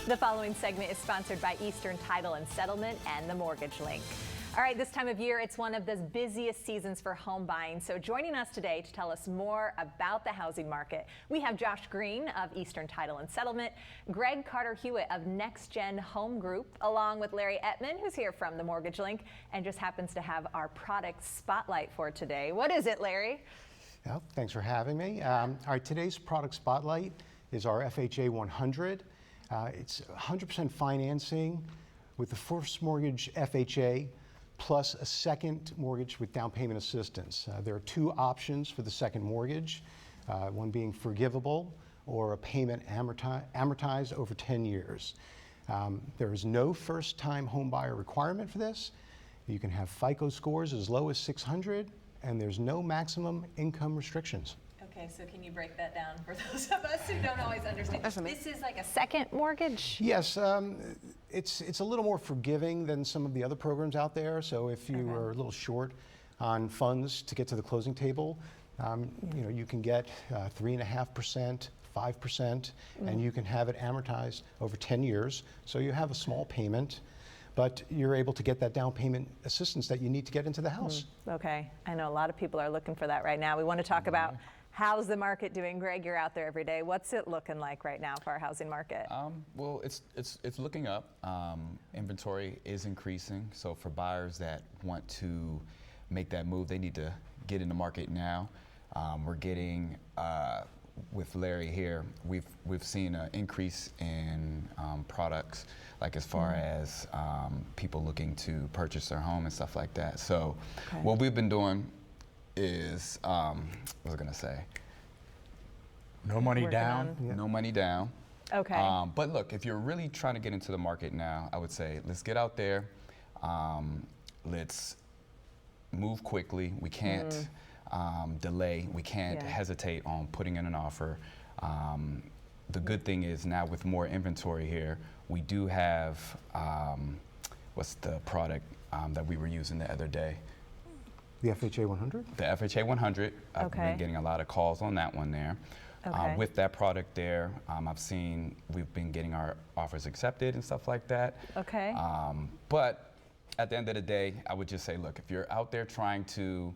The following segment is sponsored by Eastern Title and Settlement and the Mortgage Link. All right, this time of year, it's one of the busiest seasons for home buying. So joining us today to tell us more about the housing market, we have Josh Greene of Eastern Title and Settlement, Greg Carter Hewitt of Next Gen Home Group, along with Larry Etman, who's here from the Mortgage Link and just happens to have our product spotlight for today. What is it, Larry? Yeah, thanks for having me. All right, today's product spotlight is our FHA 100. It's 100% financing with the first mortgage FHA plus a second mortgage with down payment assistance. There are two options for the second mortgage, one being forgivable or a payment amortized over 10 years. There is no first-time home buyer requirement for this. You can have FICO scores as low as 600, and there's no maximum income restrictions. Okay, so can you break that down for those of us who don't always understand? This is like a second mortgage? Yes, it's a little more forgiving than some of the other programs out there. So if you are a little short on funds to get to the closing table, you can get 3.5%, 5%, and you can have it amortized over 10 years. So you have a small payment, but you're able to get that down payment assistance that you need to get into the house. Okay, I know a lot of people are looking for that right now. We want to talk about how's the market doing. Greg, you're out there every day. What's it looking like right now for our housing market? Well, it's looking up. Inventory is increasing. So for buyers that want to make that move, they need to get in the market now. We're getting, with Larry here, we've seen an increase in products, like as far as people looking to purchase their home and stuff like that. So what we've been doing is, what was I gonna say? No money down. No money down. Okay. But look, if you're really trying to get into the market now, I would say let's get out there. Let's move quickly. We can't delay. We can't hesitate on putting in an offer. The good thing is now with more inventory here, we do have, what's the product that we were using the other day? The FHA 100? The FHA 100. I've been getting a lot of calls on that one there. With that product there, we've been getting our offers accepted and stuff like that. Okay. But at the end of the day, I would just say, look, if you're out there trying to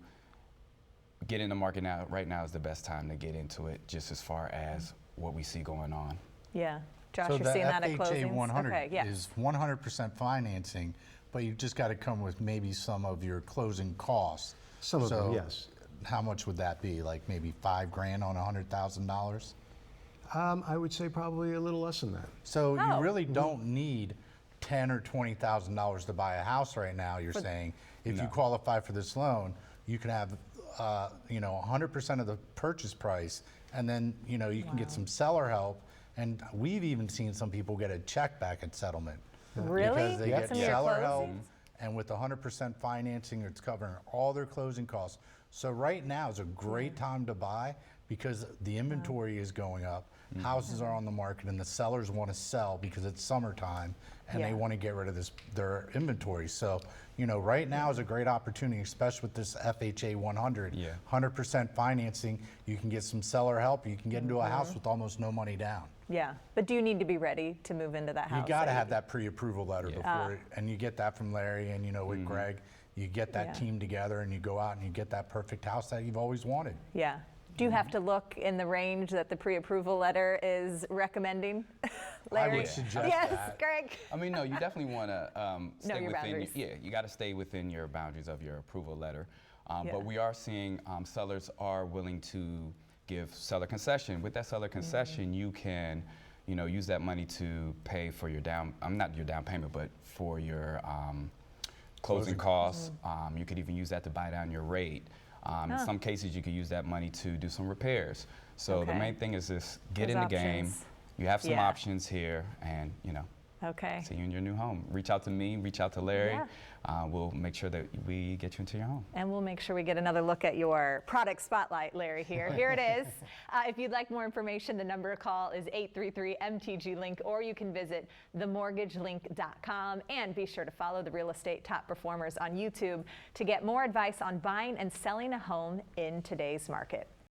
get in the market now, right now is the best time to get into it, just as far as what we see going on. Yeah. Josh, So you're seeing that at the closings? FHA 100 is 100% financing, but you've just got to come with maybe some of your closing costs. Some of them, yes. How much would that be? Like maybe $5 grand on $100,000? I would say probably a little less than that. So you really don't need $10,000 or $20,000 to buy a house right now. You're saying if you qualify for this loan, you can have 100% of the purchase price, and then you can get some seller help. And we've even seen some people get a check back at settlement. Really? Because they get Some of your seller help, closings? and with 100% financing, it's covering all their closing costs. So right now is a great time to buy because the inventory is going up, houses are on the market, and the sellers want to sell because it's summertime, and they want to get rid of their inventory. So, right now is a great opportunity, especially with this FHA 100. 100% financing, you can get some seller help, you can get into a house with almost no money down. Yeah, but do you need to be ready to move into that house? You got to have that pre-approval letter before, and you get that from Larry and with Greg. You get that team together and you go out and you get that perfect house that you've always wanted. Yeah. Do you have to look in the range that the pre-approval letter is recommending, Larry? I would suggest yes, that. Greg. I mean, no, you definitely want to stay your within. boundaries. You got to stay within your boundaries of your approval letter. But we are seeing sellers are willing to give seller concession. With that seller concession, you can, use that money to pay for your not your down payment, but for your closing costs. You could even use that to buy down your rate. In some cases, you could use that money to do some repairs. So the main thing is this: get in the game. You have some options here, and see you in your new home. Reach out to me. Reach out to Larry. We'll make sure that we get you into your home. And we'll make sure we get another look at your product spotlight, Larry. Here it is. If you'd like more information, the number to call is 833-MTG-LINK, or you can visit themortgagelink.com, and be sure to follow the Real Estate Top Performers on YouTube to get more advice on buying and selling a home in today's market.